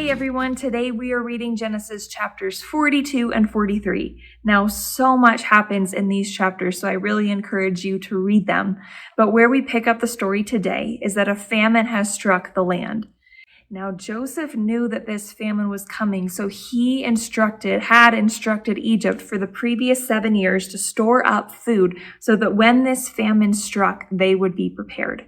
Hey everyone, today we are reading Genesis chapters 42 and 43. Now, so much happens in these chapters, so I really encourage you to read them. But where we pick up the story today is that a famine has struck the land. Now, Joseph knew that this famine was coming, so he had instructed Egypt for the previous 7 years to store up food so that when this famine struck, they would be prepared.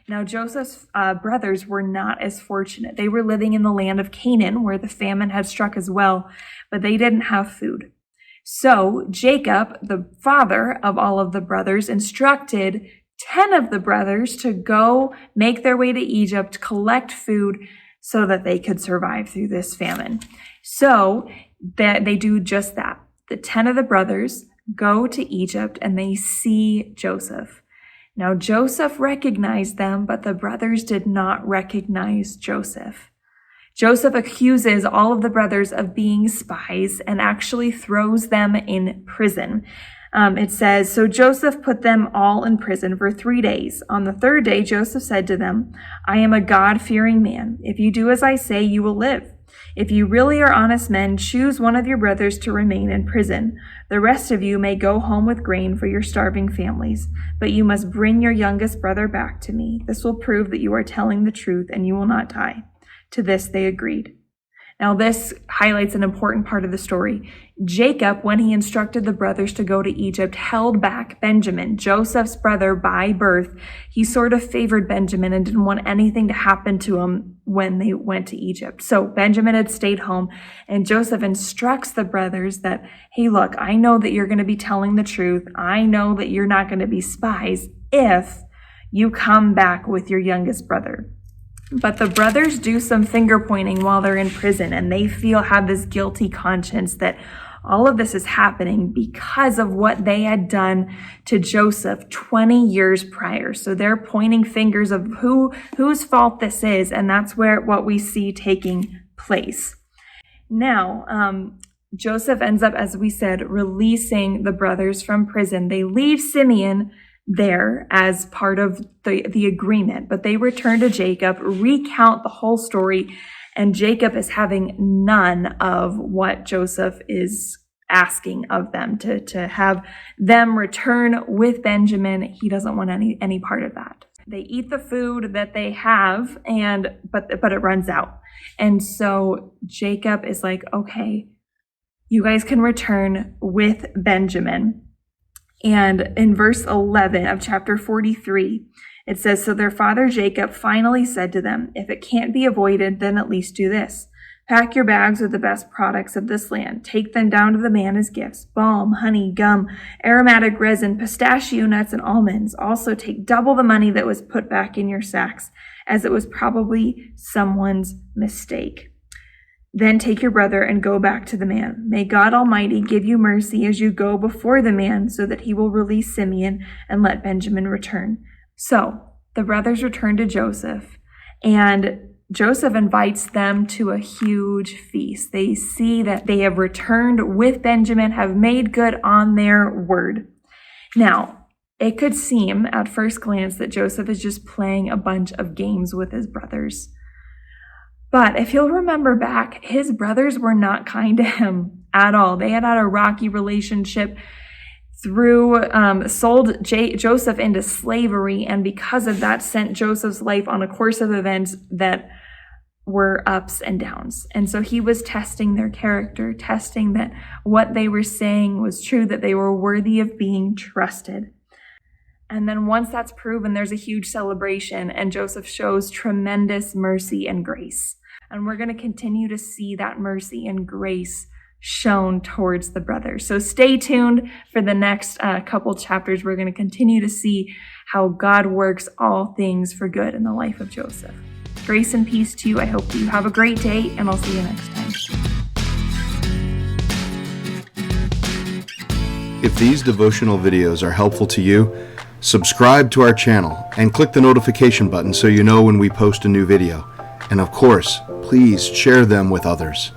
Now, Joseph's brothers were not as fortunate. They were living in the land of Canaan, where the famine had struck as well, but they didn't have food. So Jacob, the father of all of the brothers, instructed 10 of the brothers to go make their way to Egypt, collect food so that they could survive through this famine. So that they do just that. The 10 of the brothers go to Egypt and they see Joseph. Now, Joseph recognized them, but the brothers did not recognize Joseph. Joseph accuses all of the brothers of being spies and actually throws them in prison. It says, so Joseph put them all in prison for 3 days. On the third day, Joseph said to them, I am a God-fearing man. If you do as I say, you will live. If you really are honest men, choose one of your brothers to remain in prison. The rest of you may go home with grain for your starving families, but you must bring your youngest brother back to me. This will prove that you are telling the truth and you will not die. To this they agreed. Now this highlights an important part of the story. Jacob, when he instructed the brothers to go to Egypt, held back Benjamin, Joseph's brother by birth. He sort of favored Benjamin and didn't want anything to happen to him when they went to Egypt. So Benjamin had stayed home, and Joseph instructs the brothers that, hey, look, I know that you're going to be telling the truth. I know that you're not going to be spies if you come back with your youngest brother. But the brothers do some finger pointing while they're in prison, and they have this guilty conscience that all of this is happening because of what they had done to Joseph 20 years prior. So they're pointing fingers of whose fault this is, and that's what we see taking place. Now, Joseph ends up, as we said, releasing the brothers from prison. They leave Simeon there as part of the agreement, but they return to Jacob, recount the whole story, and Jacob is having none of what Joseph is asking of them to have them return with Benjamin. He doesn't want any part of that. They eat the food that they have, but it runs out. And so Jacob is like, okay, you guys can return with Benjamin. And in verse 11 of chapter 43, it says, so their father Jacob finally said to them, if it can't be avoided, then at least do this. Pack your bags with the best products of this land. Take them down to the man as gifts: balm, honey, gum, aromatic resin, pistachio nuts, and almonds. Also take double the money that was put back in your sacks, as it was probably someone's mistake. Then take your brother and go back to the man. May God Almighty give you mercy as you go before the man, so that he will release Simeon and let Benjamin return. So the brothers return to Joseph, and Joseph invites them to a huge feast. They see that they have returned with Benjamin, have made good on their word. Now, it could seem at first glance that Joseph is just playing a bunch of games with his brothers. But if you'll remember back, his brothers were not kind to him at all. They had a rocky relationship sold Joseph into slavery, and because of that, sent Joseph's life on a course of events that were ups and downs. And so he was testing their character, testing that what they were saying was true, that they were worthy of being trusted. And then once that's proven, there's a huge celebration, and Joseph shows tremendous mercy and grace. And we're going to continue to see that mercy and grace shown towards the brothers. So stay tuned for the next couple chapters. We're going to continue to see how God works all things for good in the life of Joseph. Grace and peace to you. I hope that you have a great day, and I'll see you next time. If these devotional videos are helpful to you, subscribe to our channel and click the notification button so you know when we post a new video. And of course, please share them with others.